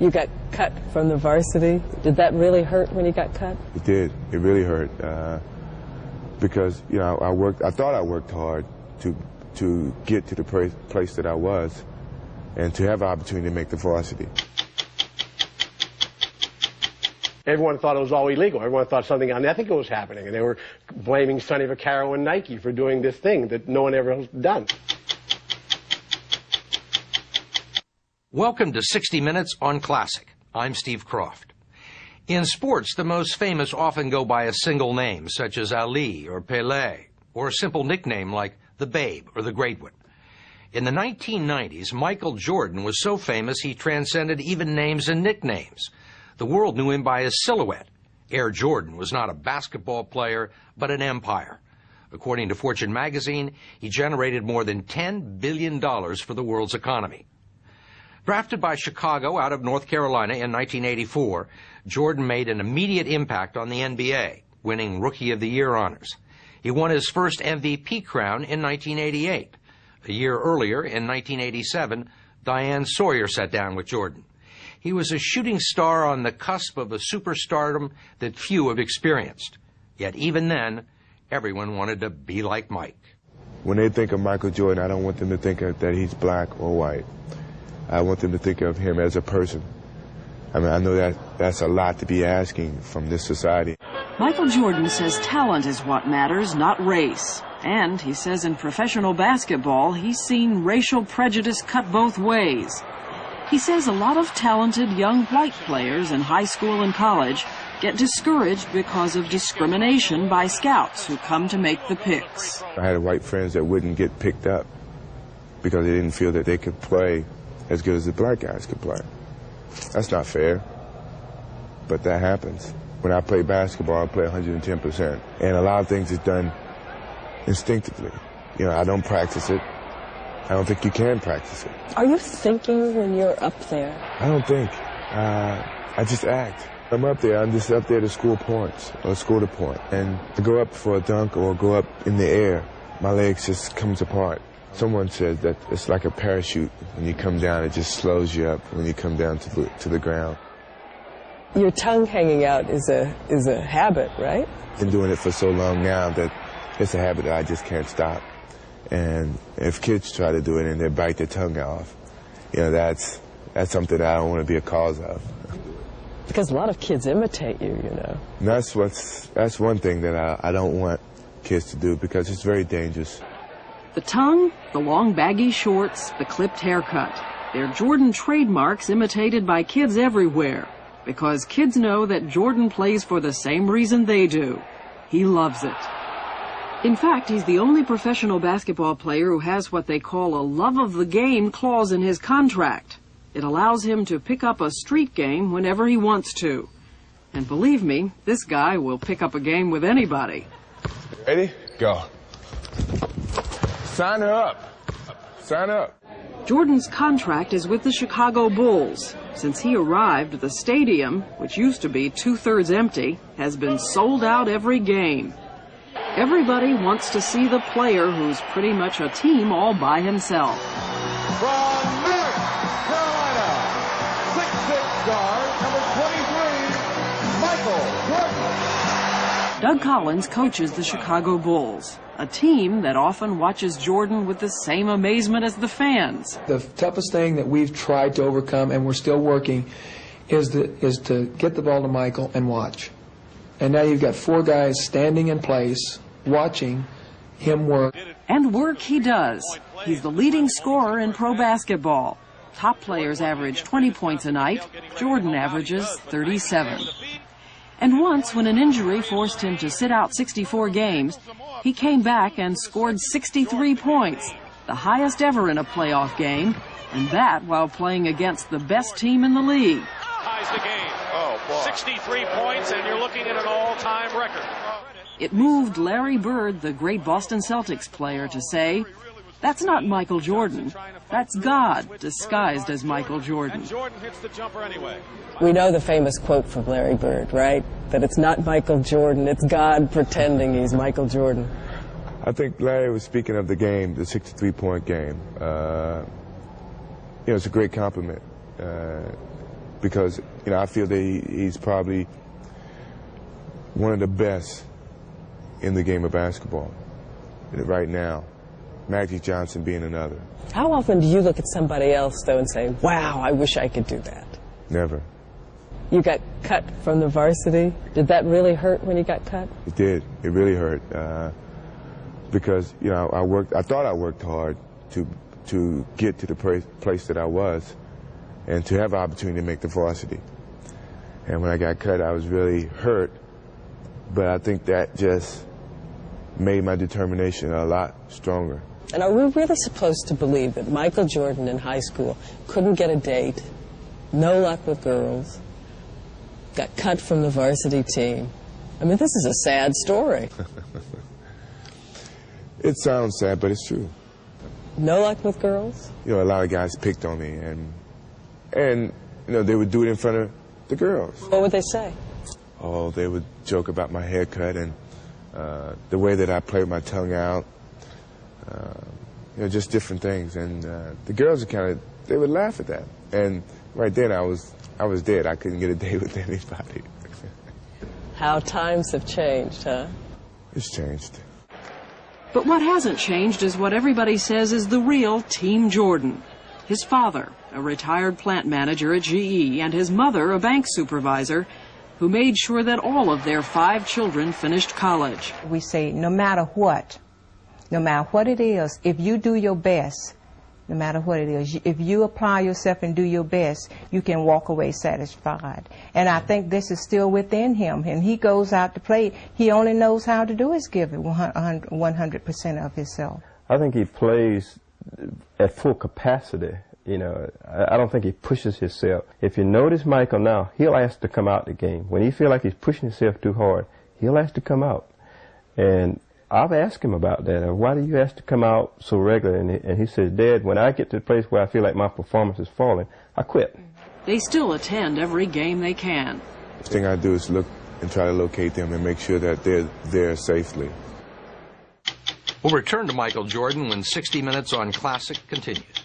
You got cut from the varsity. Did that really hurt when you got cut? It did. It really hurt because, you know, I thought I worked hard to get to the place that I was and to have an opportunity to make the varsity. Everyone thought it was all illegal. Everyone thought something unethical was happening, and they were blaming Sonny Vaccaro and Nike for doing this thing that no one ever has done. Welcome to 60 Minutes on Classic. I'm Steve Croft. In sports, the most famous often go by a single name, such as Ali or Pelé, or a simple nickname like the Babe or the Great One. In the 1990s, Michael Jordan was so famous he transcended even names and nicknames. The world knew him by his silhouette. Air Jordan was not a basketball player, but an empire. According to Fortune magazine, he generated more than $10 billion for the world's economy. Drafted by Chicago out of North Carolina in 1984, Jordan made an immediate impact on the NBA, winning Rookie of the Year honors. He won his first MVP crown in 1988. A year earlier, in 1987, Diane Sawyer sat down with Jordan. He was a shooting star on the cusp of a superstardom that few have experienced. Yet even then, everyone wanted to be like Mike. When they think of Michael Jordan, I don't want them to think that he's black or white. I want them to think of him as a person. I mean, I know that's a lot to be asking from this society. Michael Jordan says talent is what matters, not race. And he says in professional basketball, he's seen racial prejudice cut both ways. He says a lot of talented young white players in high school and college get discouraged because of discrimination by scouts who come to make the picks. I had white friends that wouldn't get picked up because they didn't feel that they could play as good as the black guys could play. That's not fair, but that happens. When I play basketball, I play 110%, and a lot of things is done instinctively. You know, I don't practice it. I don't think you can practice it. Are you thinking when you're up there? I don't think. I just act. I'm up there. I'm just up there to score points or score the point. And to go up for a dunk or go up in the air, my legs just comes apart. Someone said that it's like a parachute. When you come down, it just slows you up when you come down to the ground. Your tongue hanging out is a habit, right? I've been doing it for so long now that it's a habit that I just can't stop. And if kids try to do it and they bite their tongue off, you know, that's something that I don't want to be a cause of. Because a lot of kids imitate you, you know. And that's one thing that I don't want kids to do because it's very dangerous. The tongue, the long baggy shorts, the clipped haircut. They're Jordan trademarks imitated by kids everywhere. Because kids know that Jordan plays for the same reason they do. He loves it. In fact, he's the only professional basketball player who has what they call a love of the game clause in his contract. It allows him to pick up a street game whenever he wants to. And believe me, this guy will pick up a game with anybody. Ready? Go. Sign her up. Sign up. Jordan's contract is with the Chicago Bulls. Since he arrived, the stadium, which used to be 2/3 empty, has been sold out every game. Everybody wants to see the player who's pretty much a team all by himself. From North Carolina, 6'6" guard, number 23, Michael Jordan. Doug Collins coaches the Chicago Bulls, a team that often watches Jordan with the same amazement as the fans. The toughest thing that we've tried to overcome, and we're still working, is to get the ball to Michael and watch. And now you've got 4 guys standing in place, watching him work. And work he does. He's the leading scorer in pro basketball. Top players average 20 points a night. Jordan averages 37. And once, when an injury forced him to sit out 64 games, he came back and scored 63 points, the highest ever in a playoff game, and that while playing against the best team in the league. Ties the game. 63 points, and you're looking at an all-time record. It moved Larry Bird, the great Boston Celtics player, to say, "That's not Michael Jordan. That's God disguised as Michael Jordan." And Jordan hits the jumper anyway. We know the famous quote from Larry Bird, right? That it's not Michael Jordan, it's God pretending he's Michael Jordan. I think Larry was speaking of the game, the 63-point game. You know, it's a great compliment. because, you know, I feel that he's probably one of the best in the game of basketball right now. Magic Johnson being another. How often do you look at somebody else, though, and say, wow, I wish I could do that? Never. You got cut from the varsity. Did that really hurt when you got cut? It did. It really hurt. Because, you know, I thought I worked hard to get to the place that I was and to have the opportunity to make the varsity. And when I got cut, I was really hurt. But I think that just made my determination a lot stronger. And are we really supposed to believe that Michael Jordan in high school couldn't get a date, no luck with girls, got cut from the varsity team? I mean, this is a sad story. It sounds sad, but it's true. No luck with girls? You know, a lot of guys picked on me, and you know, they would do it in front of the girls. What would they say? Oh, they would joke about my haircut and the way that I play with my tongue out. You know, just different things. And the girls would they would laugh at that. And right then I was dead. I couldn't get a date with anybody. How times have changed, huh? It's changed. But what hasn't changed is what everybody says is the real Team Jordan. His father, a retired plant manager at GE, and his mother, a bank supervisor, who made sure that all of their 5 children finished college. We say no matter what it is, if you do your best, no matter what it is, if you apply yourself and do your best, you can walk away satisfied. And I think this is still within him. And he goes out to play. He only knows how to do is give it 100% of himself. I think he plays at full capacity. You know, I don't think he pushes himself. If you notice Michael now, he'll ask to come out the game. When he feels like he's pushing himself too hard, he'll ask to come out. And I've asked him about that. Why do you ask to come out so regularly? And he says, Dad, when I get to the place where I feel like my performance is falling, I quit. They still attend every game they can. The thing I do is look and try to locate them and make sure that they're there safely. We'll return to Michael Jordan when 60 Minutes on Classic continues.